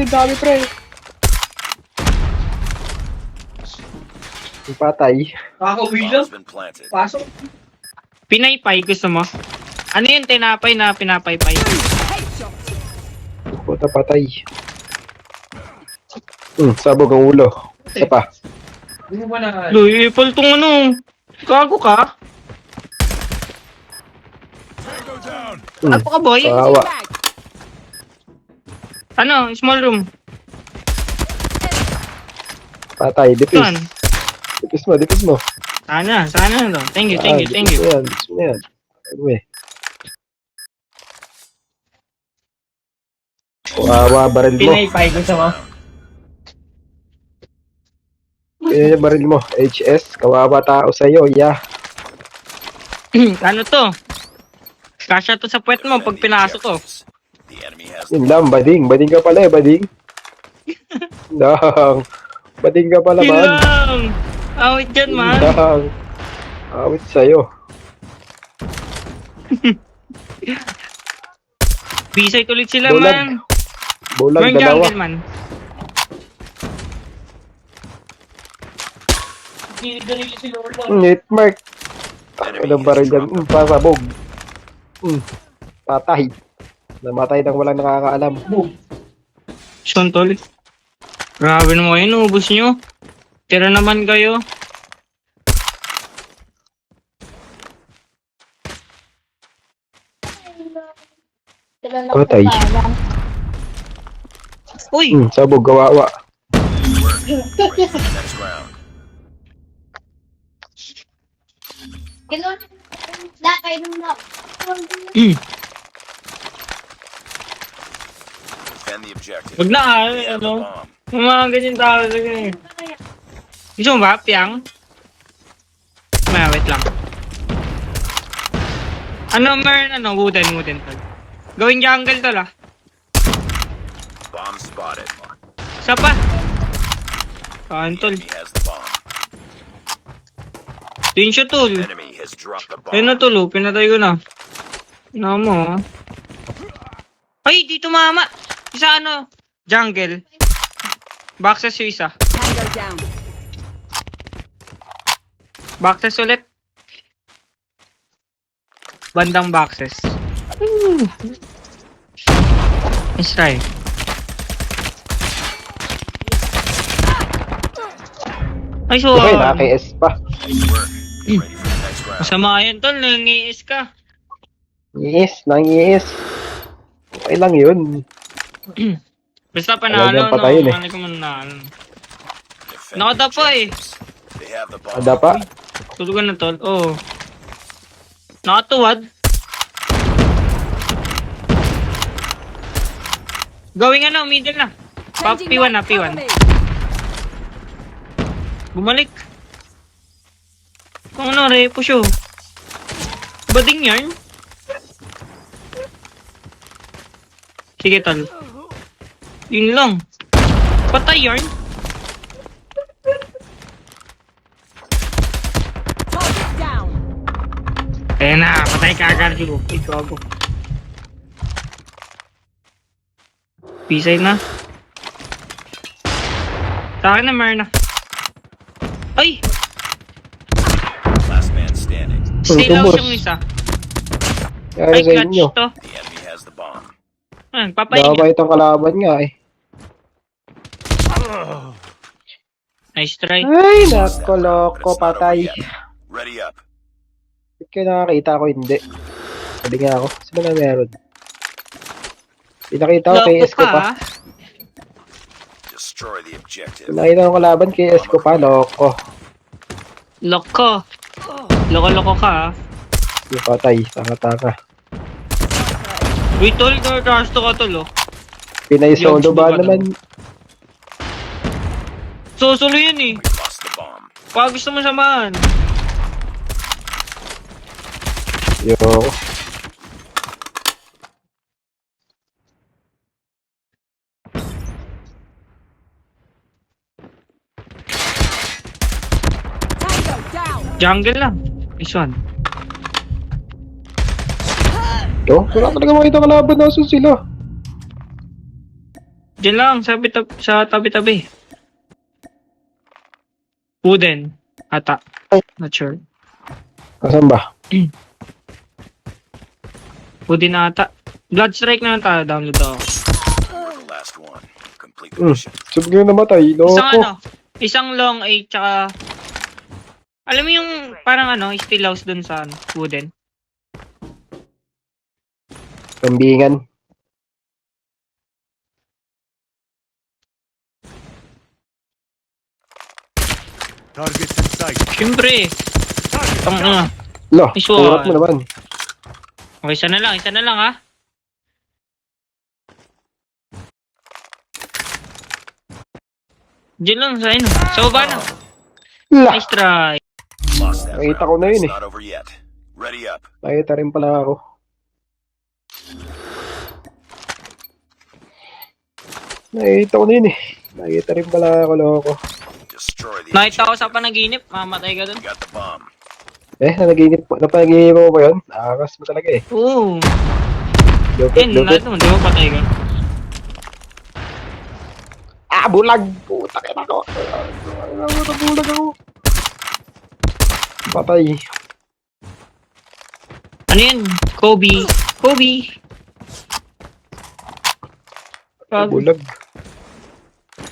ang dami, pre. Yung patay. Kakauwi lang. Pasok. Pinaypay, gusto mo? Ano yung tinapay na pinapaypay? Puta, patay. Sabog ang ulo. Isa pa. Hindi mo ba na... Luy, ipal tong ano. Gago ka? Ano ka, boy? Kawawa. Ano, small room. Patay, dipis. Saan? Dipis mo. Sana to. Thank you. Dipis mo yan. Uy. Kawawa, baril mo. Pinaypay, gusto mo? Yan yung baril mo. HS, kawawa tao sa'yo, yeah. Ano to? Kasya to sa puwet mo pag pinasok ko. Yun lang, bading. Bading ka pala bading. Dang. Bading ka pala, man. Hilang! Awit dyan, man. Dang. Awit sa'yo. Bisay ulit sila, Bulag. man. Bulag, Yung dalawa. jungle, man. Ganili si Lola. Hitmark. Anong baril dyan? Pasabog. Patay. Namatay nang walang nakakaalam. Sontol. Grabe naman yun, ubus nyo. Tira naman kayo. Patay. Uy! Sabog, kawawa. Wag na ano? Yung mga ganyan tao. Gusto mo ba, Piang? Maya, wait lang. Ano, meron, wooden tol. Gawing jungle tol, ah. Bomb spotted. Isa pa. Saan, tol? Enemy has the bomb. Din siya, tol. Enemy has dropped the bomb. Ayun na, tol, oh. Pinatay ko na. Ano mo, ah. Ay, dito mama. Isa, jungle. Boxes yung isa. Boxes ulit. Bandang boxes. Nice try. Ay, so... Okay, naka-KS pa. Nice work. Ready for the next round. Masama yan, tol. Nangiis ka. Nangiis. Okay lang yun. Basta panalo, Talagang patayin, eh. Ano ko manalo. Defend Nakadapa, eh. objectives. They have the bomb. Ada pa? Tulugan na, tol. Oo. Nakatuwad. Gawing middle na. P1 na, P1. Bumalik. Kung repo siya. Bading yarn. Sige, tol. Yun lang. Patay yarn. Kaya na, patay ka agad yung ikaw. Pisay na. Sa akin na, Marna. Ay! Last man standing. Stay Ito, low boss. yung isa. Kaya Ay, sa clutch inyo. to. The enemy has the bomb. Papahinga. Baka itong kalaban nga eh. Nice try. Ay, nako, loko, patay. Ready up. Ba't kayo nakakita ko? Hindi. Sabi nga ako. Saan na meron? Pinakita ko kay Loko S ko pa. ka. Destroy the objective. Pinakita ko kalaban kay S ko pa, loko. Loko. Loko-loko ka, ha. Yung patay, taka-taka. Wait, tol. Gusto ka, tol, oh. Pinay solo Yung ba subukan naman? Susulo yun, eh. We lost the bomb. Pag gusto mo samahan. Yo. Jungle lang. This one. Yo, wala talaga makita kalaban. Nasaan sila? Diyan lang, sa tabi-tabi. Wooden. Ata. Not sure. Kasan ba? Wooden ata. Blood strike na lang tayo. Download ako. You're the last one. Complete the mission. Sabi ko namatay. Loko. Isang long 8 tsaka... Alam mo yung parang steel house dun sa wooden. Pambingan. Targets in sight. Siyempre. Tang Lo, Nice kurat one. mo naman. Okay, isa na lang ha. Diyan lang sa Sa baba na. La, Nice try. Lost that Nakita round. ko na yun It's eh. not over yet. Ready up. nakita rin pala ako. Nakita ko na yun eh. Nakita rin pala ako, loko. Destroy the Nakita ko objective. sa panaginip. Mamatay ka dun. You got the bomb. Napanaginip mo ba yun? Nakakas mo talaga eh. Oo. Lupit, lupit. Lahat naman. Di ba patay ka? Ah, bulag! Puta ka na ko. Bulag ako. Patay. Ano yan? Kobe. Bulag.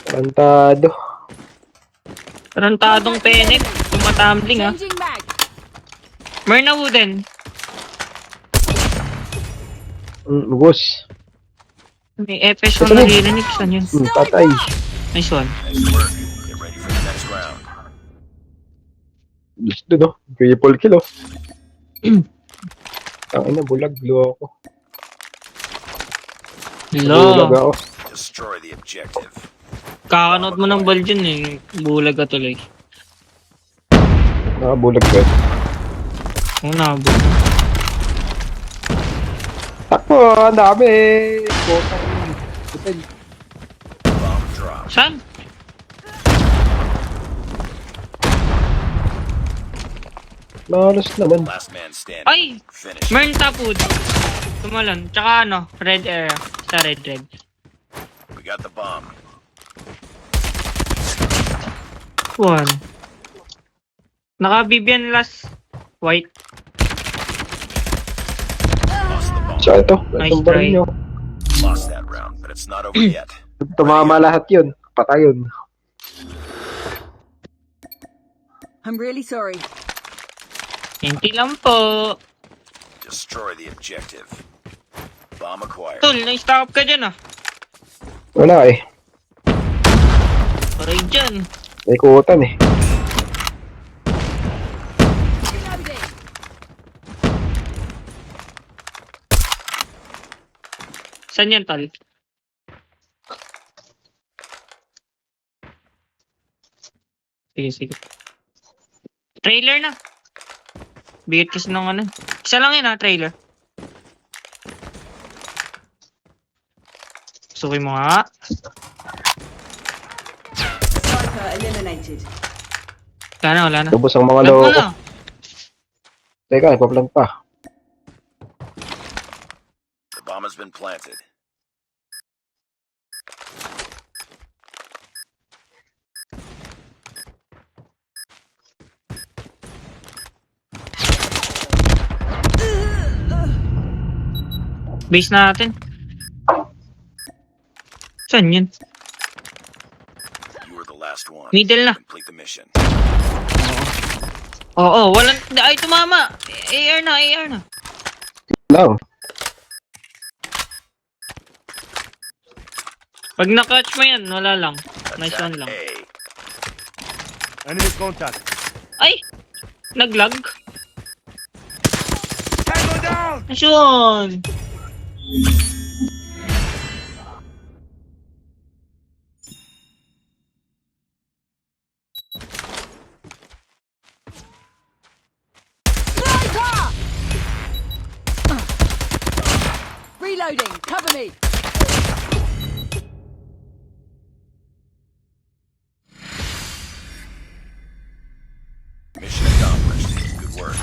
Tarantado. Tarantadong penek. Tumatambling ha. Changing mag. Merna wooden. Bus. May FS1 na narinig. Saan yun? Patay. Nice one. Nice work. Get ready for the next round. Gusto no? Triple kill oh. Ang ina, bulag. Luwa ako. Bulag Hello. ako. Destroy the objective. Kakanood mo ng ball dyan eh. Bulag ka tuloy. Nakabulag ka. Oo na, bulag. Takbo! Ang dami! Botang. Putal. Bomb drop. Saan? Malas naman. Last man standing. Ay! Finish. Mern tapod. Tumalon. Tsaka red area. Sa red. We got the bomb. One. Naka-Vivian last. White. Lost the bomb. So ito. Nice Itong baril try. nyo. Lost that round, but it's not over yet. Tumama lahat yun. Patay yun. I'm really sorry. Hindi lang po. Destroy the objective. Bomb acquired. Tol, na-stop ka dyan ah. Wala eh. Paray dyan. May kutan eh. Reloading. Saan yan, Tol? Sige. Trailer na. Bigit kasi ng ano. Isa lang yun trailer. Suki mo nga. Sniper eliminated. Wala na. Lubos ang mga Lag mo loko. na. Teka, nagpa-plan pa. The bomb has been planted. Base natin. Saan yun? You were the last one. Middle na. Complete the mission. Oo, walang... Ay, tumama! AR na. Lang. Pag na-catch mo yan, wala lang. Nice one lang. A. Enemy contact. Ay! Nag-lag. Tango down! Nice one! Sniper! Reloading. Cover me. Mission accomplished. Good work.